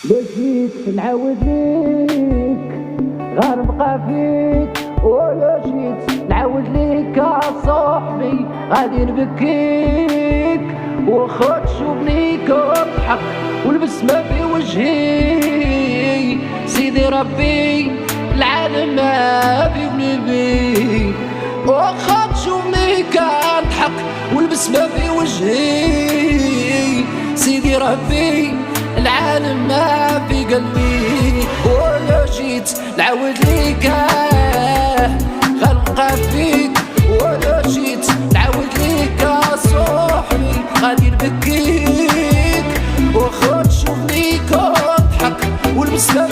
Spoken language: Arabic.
جيت نعاود ليك غنبقى فيك، ولا جيت نعاود ليك يا صاحبي غادي نبكيك. واخا تشوفني كنضحك والبسمة في وجهي، سيدي ربي العالم ما في قلبي. واخا تشوفني كنضحك والبسمة في وجهي، سيدي ربي العالم ما في قلبي. ولا جيت نعاود ليك غنبقى فيك، ولا جيت نعاود ليك يا صاحبي غادي نبكيك. واخا تشوفني كنضحك والبسمة